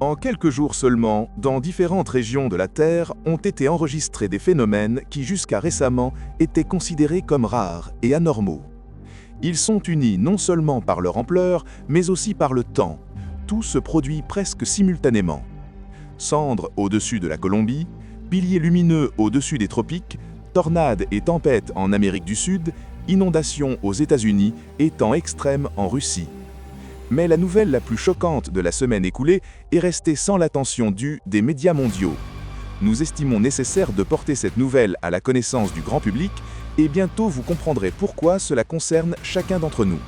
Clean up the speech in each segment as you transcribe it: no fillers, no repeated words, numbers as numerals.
En quelques jours seulement, dans différentes régions de la Terre, ont été enregistrés des phénomènes qui jusqu'à récemment étaient considérés comme rares et anormaux. Ils sont unis non seulement par leur ampleur, mais aussi par le temps. Tout se produit presque simultanément. Cendres au-dessus de la Colombie, piliers lumineux au-dessus des tropiques, tornades et tempêtes en Amérique du Sud, inondations aux États-Unis et temps extrêmes en Russie. Mais la nouvelle la plus choquante de la semaine écoulée est restée sans l'attention due des médias mondiaux. Nous estimons nécessaire de porter cette nouvelle à la connaissance du grand public et bientôt vous comprendrez pourquoi cela concerne chacun d'entre nous.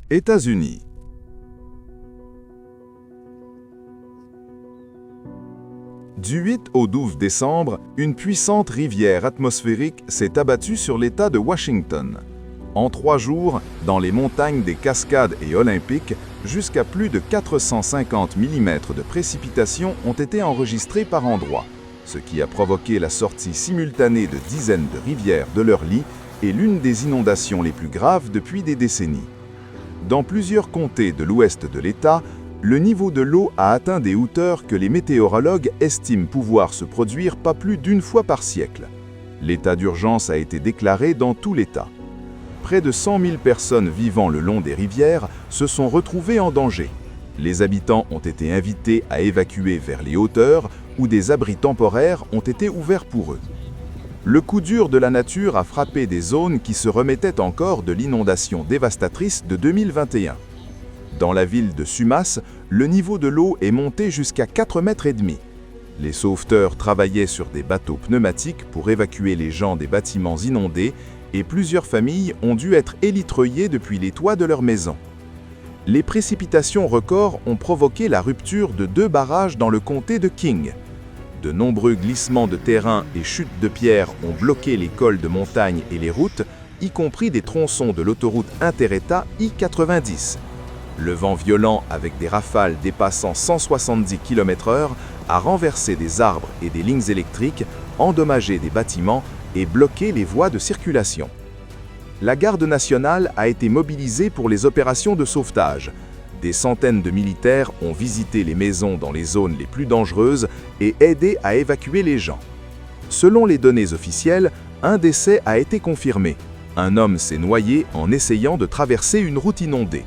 États-Unis. Du 8 au 12 décembre, une puissante rivière atmosphérique s'est abattue sur l'État de Washington. En 3 jours, dans les montagnes des Cascades et Olympiques, jusqu'à plus de 450 mm de précipitations ont été enregistrés par endroits, ce qui a provoqué la sortie simultanée de dizaines de rivières de leur lit et l'une des inondations les plus graves depuis des décennies. Dans plusieurs comtés de l'ouest de l'État, le niveau de l'eau a atteint des hauteurs que les météorologues estiment pouvoir se produire pas plus d'une fois par siècle. L'état d'urgence a été déclaré dans tout l'État. Près de 100 000 personnes vivant le long des rivières se sont retrouvées en danger. Les habitants ont été invités à évacuer vers les hauteurs où des abris temporaires ont été ouverts pour eux. Le coup dur de la nature a frappé des zones qui se remettaient encore de l'inondation dévastatrice de 2021. Dans la ville de Sumas, le niveau de l'eau est monté jusqu'à 4,5 mètres. Les sauveteurs travaillaient sur des bateaux pneumatiques pour évacuer les gens des bâtiments inondés et plusieurs familles ont dû être élitreillées depuis les toits de leurs maisons. Les précipitations records ont provoqué la rupture de 2 barrages dans le comté de King. De nombreux glissements de terrain et chutes de pierres ont bloqué les cols de montagne et les routes, y compris des tronçons de l'autoroute Interétat I-90. Le vent violent, avec des rafales dépassant 170 km/h, a renversé des arbres et des lignes électriques, endommagé des bâtiments et bloqué les voies de circulation. La garde nationale a été mobilisée pour les opérations de sauvetage. Des centaines de militaires ont visité les maisons dans les zones les plus dangereuses et aidé à évacuer les gens. Selon les données officielles, un décès a été confirmé. Un homme s'est noyé en essayant de traverser une route inondée.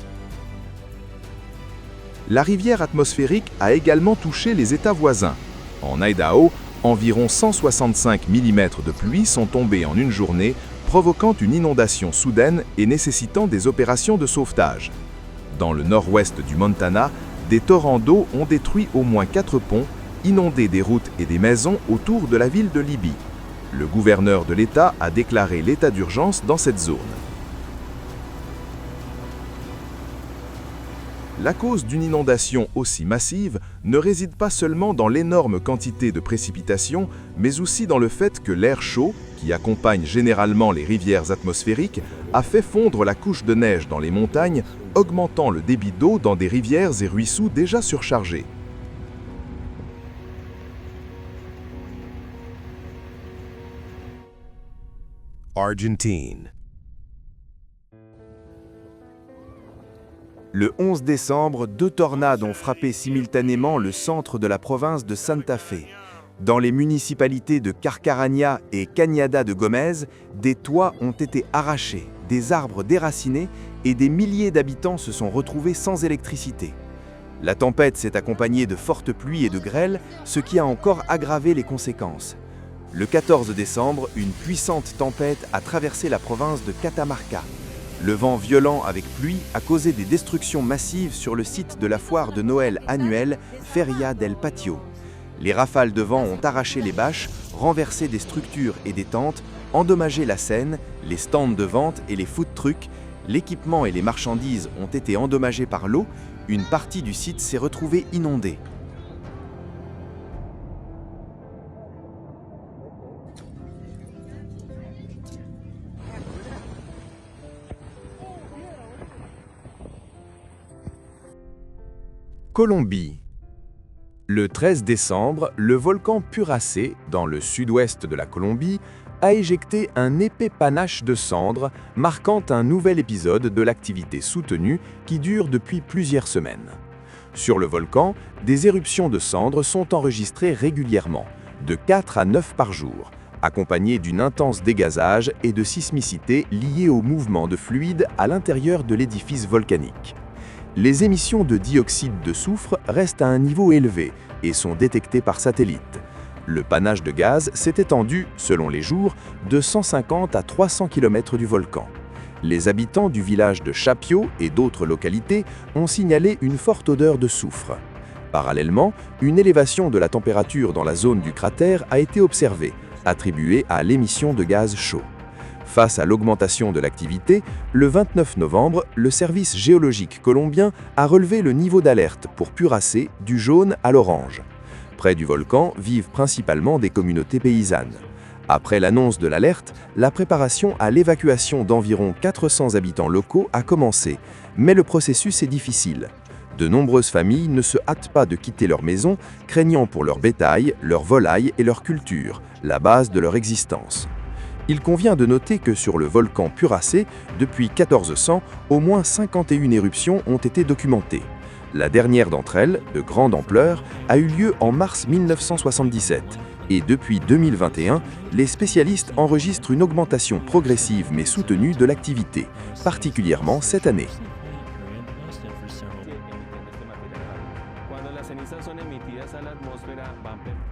La rivière atmosphérique a également touché les États voisins. En Idaho, environ 165 mm de pluie sont tombés en une journée, provoquant une inondation soudaine et nécessitant des opérations de sauvetage. Dans le nord-ouest du Montana, des torrents d'eau ont détruit au moins 4 ponts, inondé des routes et des maisons autour de la ville de Libby. Le gouverneur de l'État a déclaré l'état d'urgence dans cette zone. La cause d'une inondation aussi massive ne réside pas seulement dans l'énorme quantité de précipitations, mais aussi dans le fait que l'air chaud, qui accompagne généralement les rivières atmosphériques, a fait fondre la couche de neige dans les montagnes, augmentant le débit d'eau dans des rivières et ruisseaux déjà surchargés. Argentine. Le 11 décembre, 2 tornades ont frappé simultanément le centre de la province de Santa Fe. Dans les municipalités de Carcarañá et Cañada de Gómez, des toits ont été arrachés, des arbres déracinés et des milliers d'habitants se sont retrouvés sans électricité. La tempête s'est accompagnée de fortes pluies et de grêles, ce qui a encore aggravé les conséquences. Le 14 décembre, une puissante tempête a traversé la province de Catamarca. Le vent violent avec pluie a causé des destructions massives sur le site de la foire de Noël annuelle Feria del Patio. Les rafales de vent ont arraché les bâches, renversé des structures et des tentes, endommagé la scène, les stands de vente et les food trucks. L'équipement et les marchandises ont été endommagés par l'eau. Une partie du site s'est retrouvée inondée. Colombie. Le 13 décembre, le volcan Puracé, dans le sud-ouest de la Colombie, a éjecté un épais panache de cendres, marquant un nouvel épisode de l'activité soutenue qui dure depuis plusieurs semaines. Sur le volcan, des éruptions de cendres sont enregistrées régulièrement, de 4 à 9 par jour, accompagnées d'un intense dégazage et de sismicité liée au mouvement de fluide à l'intérieur de l'édifice volcanique. Les émissions de dioxyde de soufre restent à un niveau élevé et sont détectées par satellite. Le panache de gaz s'est étendu, selon les jours, de 150 à 300 km du volcan. Les habitants du village de Chapio et d'autres localités ont signalé une forte odeur de soufre. Parallèlement, une élévation de la température dans la zone du cratère a été observée, attribuée à l'émission de gaz chaud. Face à l'augmentation de l'activité, le 29 novembre, le service géologique colombien a relevé le niveau d'alerte pour Puracé du jaune à l'orange. Près du volcan vivent principalement des communautés paysannes. Après l'annonce de l'alerte, la préparation à l'évacuation d'environ 400 habitants locaux a commencé, mais le processus est difficile. De nombreuses familles ne se hâtent pas de quitter leur maison, craignant pour leur bétail, leurs volailles et leur culture, la base de leur existence. Il convient de noter que sur le volcan Puracé, depuis 1400, au moins 51 éruptions ont été documentées. La dernière d'entre elles, de grande ampleur, a eu lieu en mars 1977. Et depuis 2021, les spécialistes enregistrent une augmentation progressive mais soutenue de l'activité, particulièrement cette année.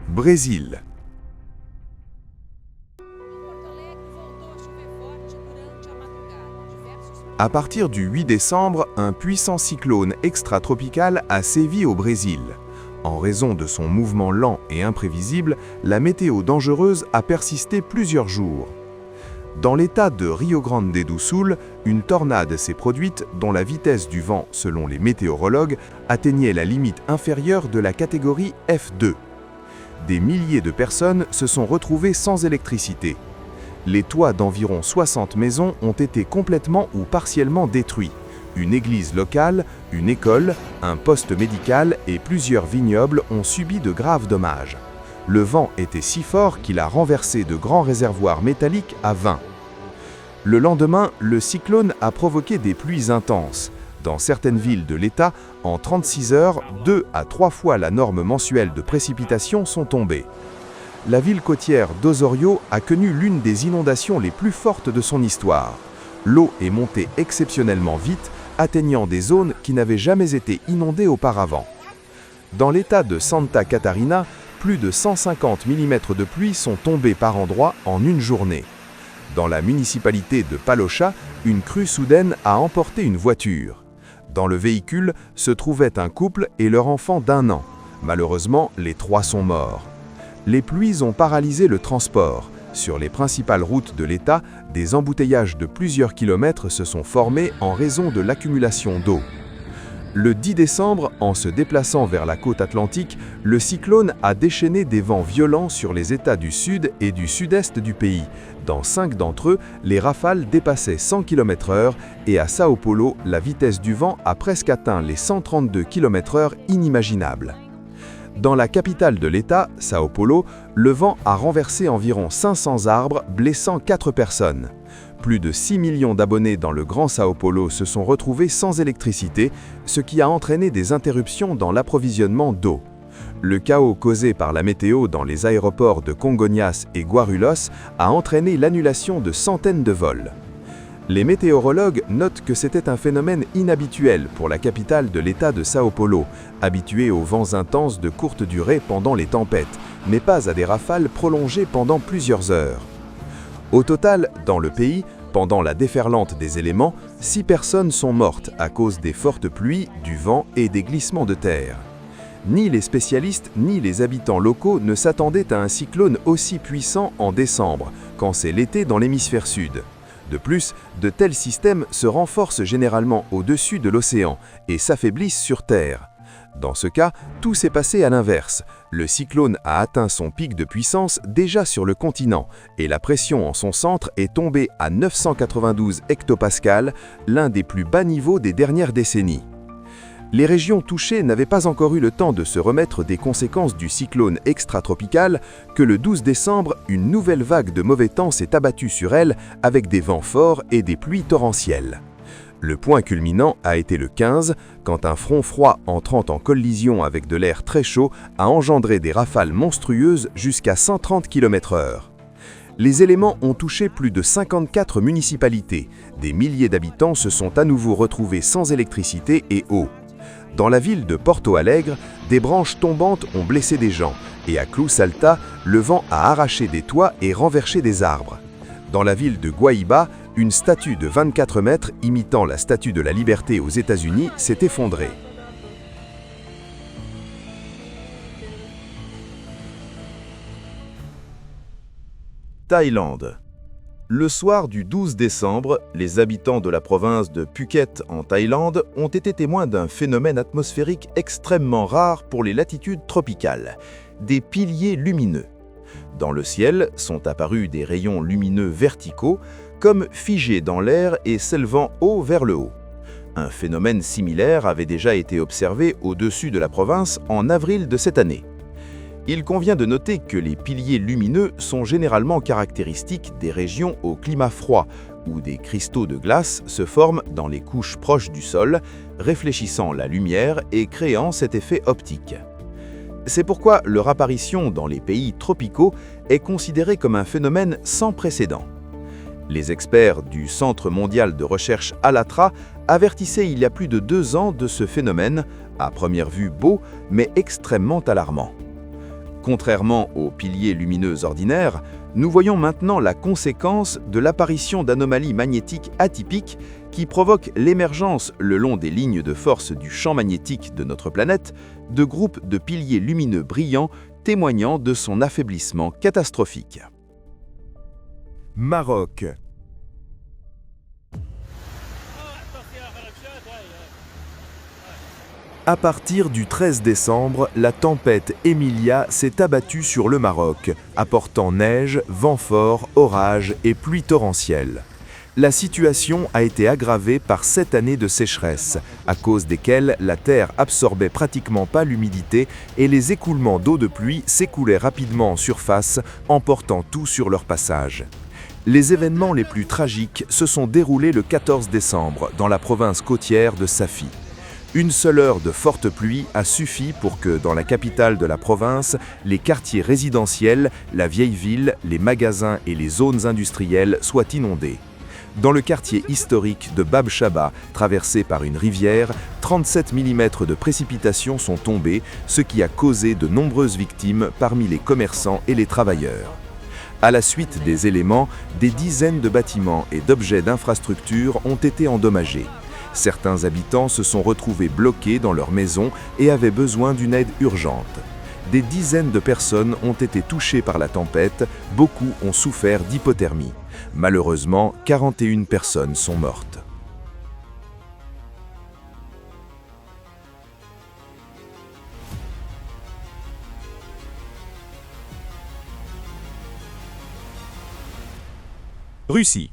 Brésil. À partir du 8 décembre, un puissant cyclone extratropical a sévi au Brésil. En raison de son mouvement lent et imprévisible, la météo dangereuse a persisté plusieurs jours. Dans l'état de Rio Grande do Sul, une tornade s'est produite dont la vitesse du vent, selon les météorologues, atteignait la limite inférieure de la catégorie F2. Des milliers de personnes se sont retrouvées sans électricité. Les toits d'environ 60 maisons ont été complètement ou partiellement détruits. Une église locale, une école, un poste médical et plusieurs vignobles ont subi de graves dommages. Le vent était si fort qu'il a renversé de grands réservoirs métalliques à vin. Le lendemain, le cyclone a provoqué des pluies intenses. Dans certaines villes de l'État, en 36 heures, 2 à 3 fois la norme mensuelle de précipitations sont tombées. La ville côtière d'Osorio a connu l'une des inondations les plus fortes de son histoire. L'eau est montée exceptionnellement vite, atteignant des zones qui n'avaient jamais été inondées auparavant. Dans l'état de Santa Catarina, plus de 150 mm de pluie sont tombés par endroits en une journée. Dans la municipalité de Palocha, une crue soudaine a emporté une voiture. Dans le véhicule se trouvait un couple et leur enfant d'1 an. Malheureusement, les 3 sont morts. Les pluies ont paralysé le transport. Sur les principales routes de l'État, des embouteillages de plusieurs kilomètres se sont formés en raison de l'accumulation d'eau. Le 10 décembre, en se déplaçant vers la côte atlantique, le cyclone a déchaîné des vents violents sur les États du sud et du sud-est du pays. Dans 5 d'entre eux, les rafales dépassaient 100 km/h et à Sao Paulo, la vitesse du vent a presque atteint les 132 km/h inimaginables. Dans la capitale de l'État, Sao Paulo, le vent a renversé environ 500 arbres, blessant 4 personnes. Plus de 6 millions d'abonnés dans le Grand Sao Paulo se sont retrouvés sans électricité, ce qui a entraîné des interruptions dans l'approvisionnement d'eau. Le chaos causé par la météo dans les aéroports de Congonhas et Guarulhos a entraîné l'annulation de centaines de vols. Les météorologues notent que c'était un phénomène inhabituel pour la capitale de l'État de Sao Paulo, habituée aux vents intenses de courte durée pendant les tempêtes, mais pas à des rafales prolongées pendant plusieurs heures. Au total, dans le pays, pendant la déferlante des éléments, 6 personnes sont mortes à cause des fortes pluies, du vent et des glissements de terre. Ni les spécialistes ni les habitants locaux ne s'attendaient à un cyclone aussi puissant en décembre, quand c'est l'été dans l'hémisphère sud. De plus, de tels systèmes se renforcent généralement au-dessus de l'océan et s'affaiblissent sur Terre. Dans ce cas, tout s'est passé à l'inverse. Le cyclone a atteint son pic de puissance déjà sur le continent et la pression en son centre est tombée à 992 hectopascales, l'un des plus bas niveaux des dernières décennies. Les régions touchées n'avaient pas encore eu le temps de se remettre des conséquences du cyclone extratropical que le 12 décembre, une nouvelle vague de mauvais temps s'est abattue sur elles avec des vents forts et des pluies torrentielles. Le point culminant a été le 15, quand un front froid entrant en collision avec de l'air très chaud a engendré des rafales monstrueuses jusqu'à 130 km/h. Les éléments ont touché plus de 54 municipalités. Des milliers d'habitants se sont à nouveau retrouvés sans électricité et eau. Dans la ville de Porto Alegre, des branches tombantes ont blessé des gens et à Cruz Alta, le vent a arraché des toits et renversé des arbres. Dans la ville de Guaíba, une statue de 24 mètres imitant la Statue de la Liberté aux États-Unis s'est effondrée. Thaïlande. Le soir du 12 décembre, les habitants de la province de Phuket en Thaïlande ont été témoins d'un phénomène atmosphérique extrêmement rare pour les latitudes tropicales, des piliers lumineux. Dans le ciel sont apparus des rayons lumineux verticaux, comme figés dans l'air et s'élevant haut vers le haut. Un phénomène similaire avait déjà été observé au-dessus de la province en avril de cette année. Il convient de noter que les piliers lumineux sont généralement caractéristiques des régions au climat froid, où des cristaux de glace se forment dans les couches proches du sol, réfléchissant la lumière et créant cet effet optique. C'est pourquoi leur apparition dans les pays tropicaux est considérée comme un phénomène sans précédent. Les experts du Centre mondial de recherche ALATRA avertissaient il y a plus de 2 ans de ce phénomène, à première vue beau, mais extrêmement alarmant. Contrairement aux piliers lumineux ordinaires, nous voyons maintenant la conséquence de l'apparition d'anomalies magnétiques atypiques qui provoquent l'émergence, le long des lignes de force du champ magnétique de notre planète, de groupes de piliers lumineux brillants témoignant de son affaiblissement catastrophique. Maroc. À partir du 13 décembre, la tempête Emilia s'est abattue sur le Maroc, apportant neige, vent fort, orages et pluies torrentielles. La situation a été aggravée par 7 années de sécheresse, à cause desquelles la terre absorbait pratiquement pas l'humidité et les écoulements d'eau de pluie s'écoulaient rapidement en surface, emportant tout sur leur passage. Les événements les plus tragiques se sont déroulés le 14 décembre dans la province côtière de Safi. Une seule heure de forte pluie a suffi pour que, dans la capitale de la province, les quartiers résidentiels, la vieille ville, les magasins et les zones industrielles soient inondés. Dans le quartier historique de Bab Shaba, traversé par une rivière, 37 mm de précipitations sont tombées, ce qui a causé de nombreuses victimes parmi les commerçants et les travailleurs. À la suite des éléments, des dizaines de bâtiments et d'objets d'infrastructure ont été endommagés. Certains habitants se sont retrouvés bloqués dans leur maison et avaient besoin d'une aide urgente. Des dizaines de personnes ont été touchées par la tempête, beaucoup ont souffert d'hypothermie. Malheureusement, 41 personnes sont mortes. Russie.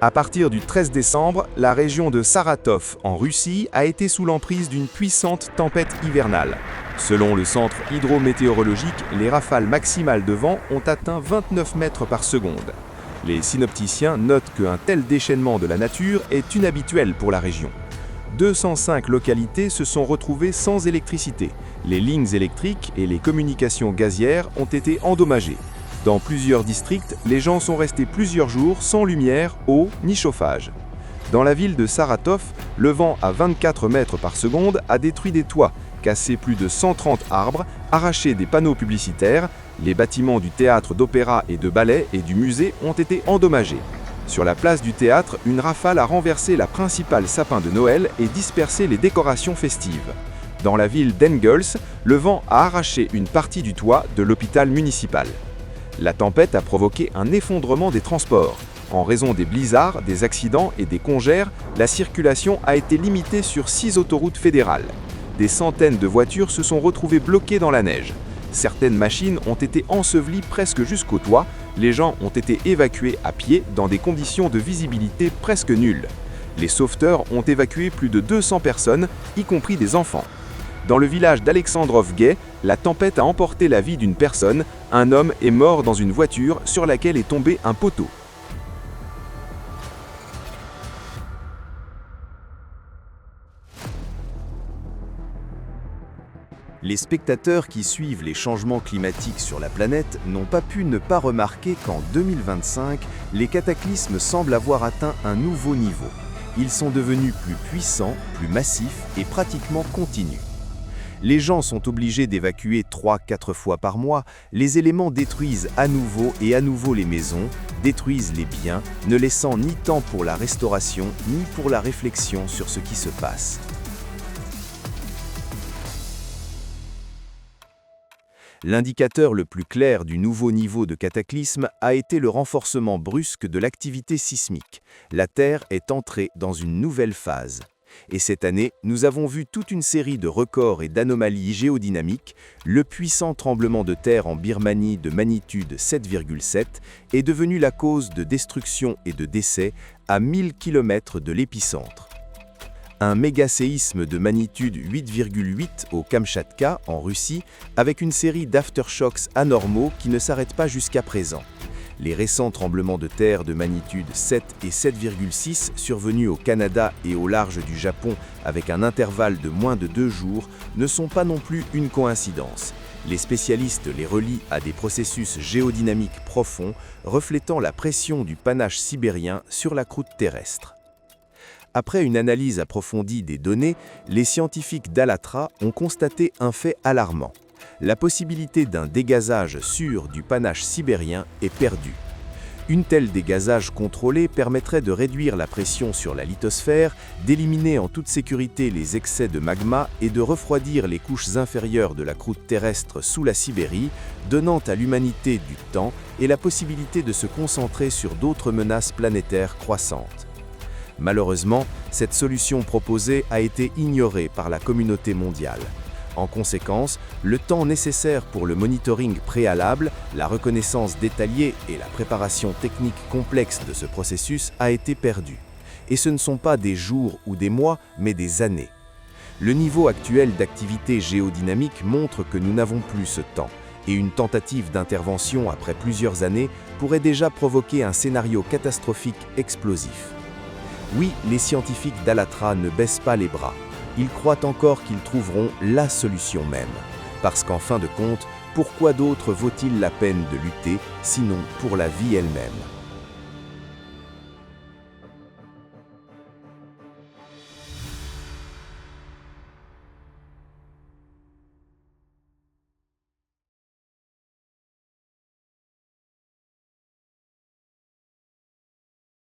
À partir du 13 décembre, la région de Saratov, en Russie, a été sous l'emprise d'une puissante tempête hivernale. Selon le centre hydrométéorologique, les rafales maximales de vent ont atteint 29 mètres par seconde. Les synopticiens notent qu'un tel déchaînement de la nature est inhabituel pour la région. 205 localités se sont retrouvées sans électricité. Les lignes électriques et les communications gazières ont été endommagées. Dans plusieurs districts, les gens sont restés plusieurs jours sans lumière, eau ni chauffage. Dans la ville de Saratov, le vent à 24 mètres par seconde a détruit des toits, cassé plus de 130 arbres, arraché des panneaux publicitaires, les bâtiments du théâtre d'opéra et de ballet et du musée ont été endommagés. Sur la place du théâtre, une rafale a renversé la principale sapin de Noël et dispersé les décorations festives. Dans la ville d'Engels, le vent a arraché une partie du toit de l'hôpital municipal. La tempête a provoqué un effondrement des transports. En raison des blizzards, des accidents et des congères, la circulation a été limitée sur 6 autoroutes fédérales. Des centaines de voitures se sont retrouvées bloquées dans la neige. Certaines machines ont été ensevelies presque jusqu'au toit, les gens ont été évacués à pied dans des conditions de visibilité presque nulles. Les sauveteurs ont évacué plus de 200 personnes, y compris des enfants. Dans le village d'Alexandrov-Gay, la tempête a emporté la vie d'une personne, un homme est mort dans une voiture sur laquelle est tombé un poteau. Les spectateurs qui suivent les changements climatiques sur la planète n'ont pas pu ne pas remarquer qu'en 2025, les cataclysmes semblent avoir atteint un nouveau niveau. Ils sont devenus plus puissants, plus massifs et pratiquement continus. Les gens sont obligés d'évacuer 3-4 fois par mois, les éléments détruisent à nouveau et à nouveau les maisons, détruisent les biens, ne laissant ni temps pour la restauration ni pour la réflexion sur ce qui se passe. L'indicateur le plus clair du nouveau niveau de cataclysme a été le renforcement brusque de l'activité sismique. La Terre est entrée dans une nouvelle phase. Et cette année, nous avons vu toute une série de records et d'anomalies géodynamiques. Le puissant tremblement de terre en Birmanie de magnitude 7,7 est devenu la cause de destruction et de décès à 1000 km de l'épicentre. Un méga-séisme de magnitude 8,8 au Kamchatka, en Russie, avec une série d'aftershocks anormaux qui ne s'arrêtent pas jusqu'à présent. Les récents tremblements de terre de magnitude 7 et 7,6 survenus au Canada et au large du Japon avec un intervalle de moins de 2 jours ne sont pas non plus une coïncidence. Les spécialistes les relient à des processus géodynamiques profonds reflétant la pression du panache sibérien sur la croûte terrestre. Après une analyse approfondie des données, les scientifiques d'Alatra ont constaté un fait alarmant. La possibilité d'un dégazage sûr du panache sibérien est perdue. Une telle dégazage contrôlé permettrait de réduire la pression sur la lithosphère, d'éliminer en toute sécurité les excès de magma et de refroidir les couches inférieures de la croûte terrestre sous la Sibérie, donnant à l'humanité du temps et la possibilité de se concentrer sur d'autres menaces planétaires croissantes. Malheureusement, cette solution proposée a été ignorée par la communauté mondiale. En conséquence, le temps nécessaire pour le monitoring préalable, la reconnaissance détaillée et la préparation technique complexe de ce processus a été perdu. Et ce ne sont pas des jours ou des mois, mais des années. Le niveau actuel d'activité géodynamique montre que nous n'avons plus ce temps, et une tentative d'intervention après plusieurs années pourrait déjà provoquer un scénario catastrophique explosif. Oui, les scientifiques d'Alatra ne baissent pas les bras. Ils croient encore qu'ils trouveront la solution même. Parce qu'en fin de compte, pourquoi d'autre vaut-il la peine de lutter, sinon pour la vie elle-même ?